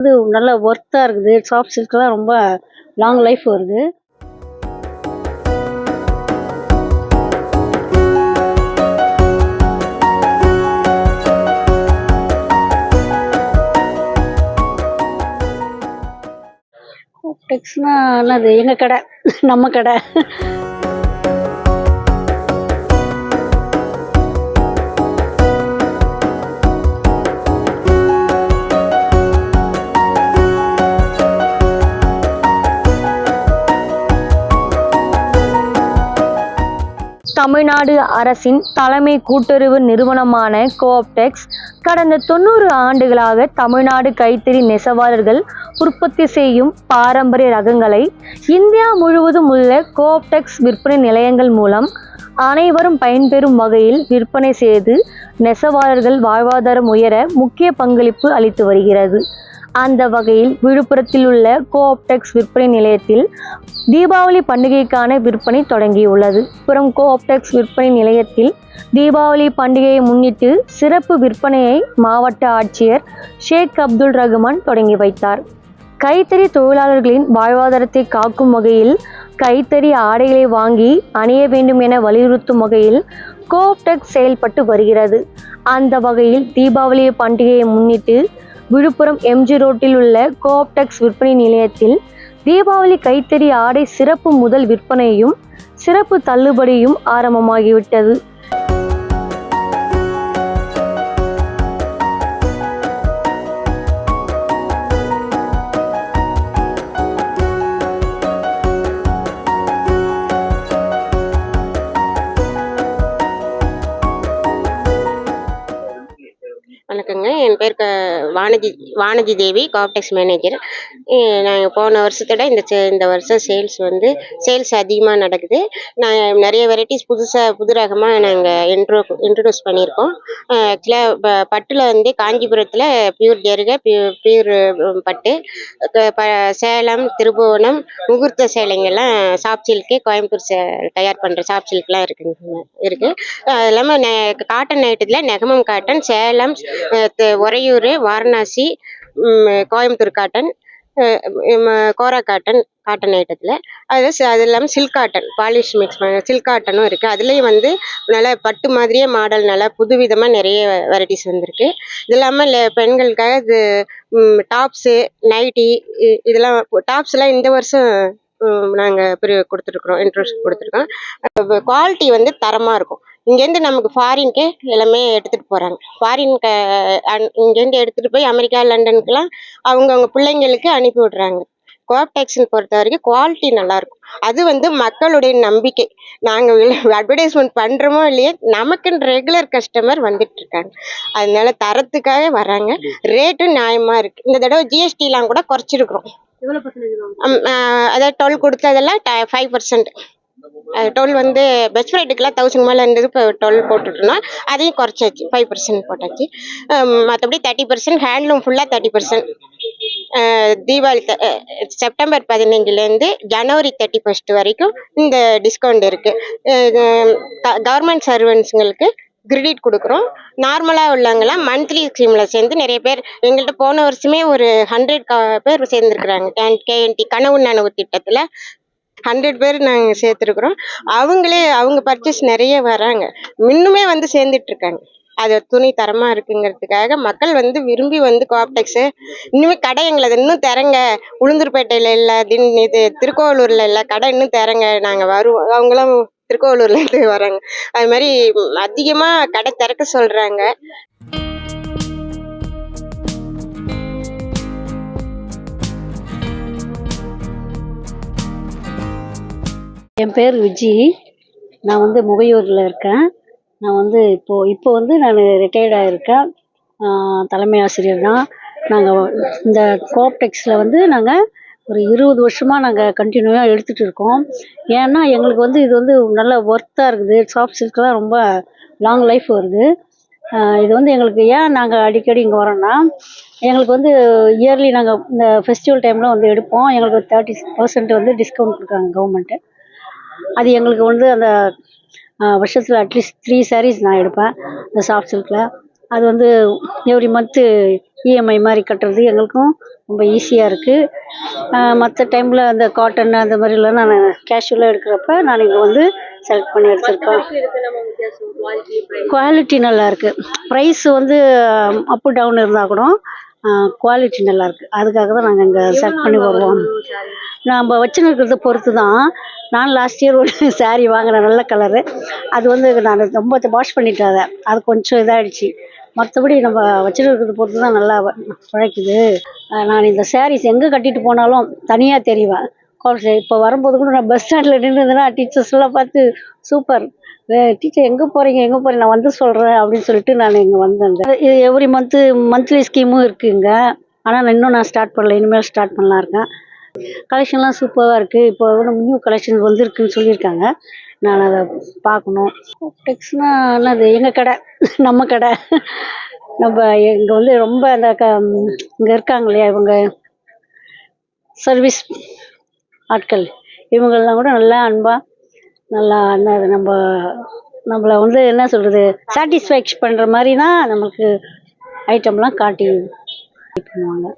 இது நல்ல ஒர்த்தா இருக்குது. சாஃப்ட் சில்க்லாம் ரொம்ப லாங் லைஃப் வருது. டெக்ஸ்னா என்னது? எங்க கடை, நம்ம கடை. தமிழ்நாடு அரசின் தலைமை கூட்டுறவு நிறுவனமான கோஆப்டெக்ஸ் கடந்த 90 ஆண்டுகளாக தமிழ்நாடு கைத்தறி நெசவாளர்கள் உற்பத்தி செய்யும் பாரம்பரிய ரகங்களை இந்தியா முழுவதும் உள்ள கோஆப்டெக்ஸ் விற்பனை நிலையங்கள் மூலம் அனைவரும் பயன்பெறும் வகையில் விற்பனை செய்து நெசவாளர்கள் வாழ்வாதாரம் உயர முக்கிய பங்களிப்பு அளித்து வருகிறது. அந்த வகையில் விழுப்புரத்தில் உள்ள கோஆப்டெக்ஸ் விற்பனை நிலையத்தில் தீபாவளி பண்டிகைக்கான விற்பனை தொடங்கியுள்ளது. கோஆப்டெக்ஸ் விற்பனை நிலையத்தில் தீபாவளி பண்டிகையை முன்னிட்டு சிறப்பு விற்பனையை மாவட்ட ஆட்சியர் ஷேக் அப்துல் ரஹ்மான் தொடங்கி வைத்தார். கைத்தறி தொழிலாளர்களின் வாழ்வாதாரத்தை காக்கும் வகையில் கைத்தறி ஆடைகளை வாங்கி அணிய வேண்டும் என வலியுறுத்தும் வகையில் கோஆப்டெக்ஸ் செயல்பட்டு வருகிறது. அந்த வகையில் தீபாவளி பண்டிகையை முன்னிட்டு விழுப்புரம் எம்ஜி ரோட்டில் உள்ள கோஆப்டெக்ஸ் விற்பனை நிலையத்தில் தீபாவளி கைத்தறி ஆடை சிறப்பு முதல் விற்பனையும் சிறப்பு தள்ளுபடியும் ஆரம்பமாகிவிட்டது. வணக்கங்க. என் பேர் வானதி தேவி, கோஆப்டெக்ஸ் மேனேஜர். நாங்கள் போன வருஷத்தோட இந்த வருஷம் சேல்ஸ் அதிகமாக நடக்குது. நாங்கள் நிறைய வெரைட்டிஸ் புது ரகமாக நாங்கள் இன்ட்ரடியூஸ் பண்ணியிருக்கோம். ஆக்சுவலாக பட்டில் வந்து காஞ்சிபுரத்தில் பியூர் ஜெருகை, பியூர் பட்டு, சேலம், திருபுவனம், முகூர்த்த சேலைங்கெல்லாம் சாஃப்ட் சில்க்கு, கோயம்புத்தூர் தயார் பண்ணுற சாஃப்ட் சில்க்லாம் இருக்குது. அது இல்லாமல் காட்டன் ஐட்டத்தில் நெகமம் காட்டன், சேலம், உறையூர், வாரணாசி, கோயம்புத்தூர் காட்டன், கோரா காட்டன் ஐட்டத்தில் அது இல்லாமல் சில்க் காட்டன், பாலிஷ் மிக்ஸ் பண்ண சில்க் காட்டனும் இருக்குது. அதுலேயும் வந்து நல்லா பட்டு மாதிரியே மாடல் நல்லா புதுவிதமாக நிறைய வெரைட்டிஸ் வந்திருக்கு. இது இல்லாமல் பெண்களுக்காக இது டாப்ஸு, நைட்டி, இதெல்லாம் டாப்ஸ்லாம் இந்த வருஷம் நாங்கள் இன்ட்ரெஸ்ட் கொடுத்துருக்கோம். குவாலிட்டி வந்து தரமாக இருக்கும். இங்கேருந்து நமக்கு ஃபாரின்க்கு எல்லாமே எடுத்துகிட்டு போகிறாங்க. இங்கேருந்து எடுத்துகிட்டு போய் அமெரிக்கா, லண்டனுக்குலாம் அவங்க பிள்ளைங்களுக்கு அனுப்பி விட்றாங்க. கோஆப்டெக்ஸ்ன்னு பொறுத்த வரைக்கும் குவாலிட்டி நல்லாயிருக்கும். அது வந்து மக்களுடைய நம்பிக்கை. நாங்கள் அட்வர்டைஸ்மெண்ட் பண்ணுறோமோ இல்லையே, நமக்குன்னு ரெகுலர் கஸ்டமர் வந்துட்டுருக்காங்க. அதனால தரத்துக்காக வராங்க. ரேட்டும் நியாயமாக இருக்குது. இந்த தடவை ஜிஎஸ்டிலாம் கூட குறைச்சிருக்கிறோம். அதாவது 12 கொடுத்ததெல்லாம் 5%. 12 வந்து பெஸ்ட் ஃப்ரைட்டுக்கெலாம் 1000 மேலே இருந்தது. இப்போ 12 போட்டுட்டோம்னா அதையும் குறைச்சாச்சு, 5% போட்டாச்சு. மற்றபடி 30%, ஹேண்ட்லூம் ஃபுல்லாக 30%. தீபாவளி செப்டம்பர் 15லேருந்து ஜனவரி 31 வரைக்கும் இந்த டிஸ்கவுண்ட் இருக்குது. கவர்மெண்ட் சர்வன்ஸுங்களுக்கு கிரெடிட் கொடுக்குறோம். நார்மலாக உள்ளவங்களாம் மந்த்லி ஸ்கீமில் சேர்ந்து நிறைய பேர் எங்கள்கிட்ட போன வருஷமே ஒரு 100 பேர் சேர்ந்துருக்குறாங்க. கேஎன்டி கனவு நனவு திட்டத்தில் 100 பேர் நாங்கள் சேர்த்துருக்குறோம். அவங்க பர்ச்சேஸ் நிறைய வராங்க. இன்னுமே வந்து சேர்ந்துட்ருக்காங்க. அது துணி தரமாக இருக்குங்கிறதுக்காக மக்கள் வந்து விரும்பி வந்து கோஆப்டெக்ஸு இன்னுமே கடை எங்களை இன்னும் திறங்க, உளுந்தூர்பேட்டையில் இல்லை, திருக்கோவலூரில் இல்லை, கடை இன்னும் திறங்க, நாங்கள் வருவோம். அவங்களாம் திருக்கோவலூர்லேருந்து வராங்க. அது மாதிரி அதிகமாக கடை திறக்க சொல்கிறாங்க. என் பேர் விஜி. நான் வந்து முகையூரில் இருக்கேன். நான் வந்து இப்போ வந்து நான் ரிட்டையர்டாக இருக்கேன். தலைமை ஆசிரியர் தான். நாங்கள் இந்த கோஆப்டெக்ஸில் வந்து நாங்கள் ஒரு 20 வருஷமாக நாங்கள் கண்டினியூவாக எடுத்துகிட்டு இருக்கோம். ஏன்னா எங்களுக்கு வந்து இது வந்து நல்ல ஒர்த்தாக இருக்குது. சாஃப்ட் சில்க்லாம் ரொம்ப லாங் லைஃப் வருது. இது வந்து எங்களுக்கு ஏன் நாங்கள் அடிக்கடி இங்கே வரோன்னா, எங்களுக்கு வந்து இயர்லி நாங்கள் இந்த ஃபெஸ்டிவல் டைமில் வந்து எடுப்போம். எங்களுக்கு 30% வந்து டிஸ்கவுண்ட் கொடுக்குறாங்க கவர்மெண்ட்டு. அது எங்களுக்கு வந்து அந்த வருஷத்தில் அட்லீஸ்ட் 3 sarees நான் எடுப்பேன் இந்த சாஃப்ட் சில்கில். அது வந்து எவ்ரி மந்த்து இஎம்ஐ மாதிரி கட்டுறது எங்களுக்கும் ரொம்ப ஈஸியாக இருக்குது. மற்ற டைமில் அந்த காட்டன் அந்த மாதிரிலாம் நான் கேஷுவலாக எடுக்கிறப்ப நான் இங்கே வந்து செலக்ட் பண்ணி எடுத்திருக்கேன். குவாலிட்டி நல்லா இருக்குது. ப்ரைஸ் வந்து அப்பு டவுன் இருந்தால் கூட குவாலிட்டி நல்லாயிருக்கு. அதுக்காக தான் நாங்கள் இங்கே செலக்ட் பண்ணி வருவோம். நம்ம வச்சுன்னு இருக்கிறத பொறுத்து தான். நான் லாஸ்ட் இயர் ஒரு saree வாங்கினேன், நல்ல கலரு. அது வந்து நான் ரொம்ப வாஷ் பண்ணிட்டேன். அது கொஞ்சம் இதாகிடுச்சு. மற்றபடி நம்ம வச்சுன்னு இருக்கிறத பொறுத்து தான் நல்லா உழைக்குது. நான் இந்த sarees எங்கே கட்டிட்டு போனாலும் தனியாக தெரிவேன். இப்போ வரும்போது கூட நான் பஸ் ஸ்டாண்டில் நின்றுதுன்னா டீச்சர்ஸ்லாம் பார்த்து சூப்பர் டீச்சர் எங்கே போகிறீங்க நான் வந்து சொல்கிறேன் அப்படின்னு சொல்லிட்டு நான் இங்கே வந்தேன். இது எவ்ரி மந்த்லி ஸ்கீமும் இருக்குங்க. ஆனால் நான் ஸ்டார்ட் பண்ணல, இனிமேல் ஸ்டார்ட் பண்ணலாம் இருக்கேன். கலெக்ஷன்லாம் சூப்பராக இருக்குது. இப்போ நியூ கலெக்ஷன் வந்துருக்குன்னு சொல்லியிருக்காங்க. நான் அதை பார்க்கணும். டெக்ஸ்னால் என்னது, எங்கள் கடை, நம்ம கடை. நம்ம இங்கே வந்து ரொம்ப அந்த இங்கே இருக்காங்க இல்லையா, இவங்க சர்வீஸ் ஆட்கள், இவங்கெல்லாம் கூட நல்லா அன்பாக நல்லா என்னது நம்மளை வந்து என்ன சொல்கிறது, சாட்டிஸ்ஃபேக்ஷன் பண்ணுற மாதிரி தான் நம்மளுக்கு ஐட்டம்லாம் காட்டி பண்ணுவாங்க.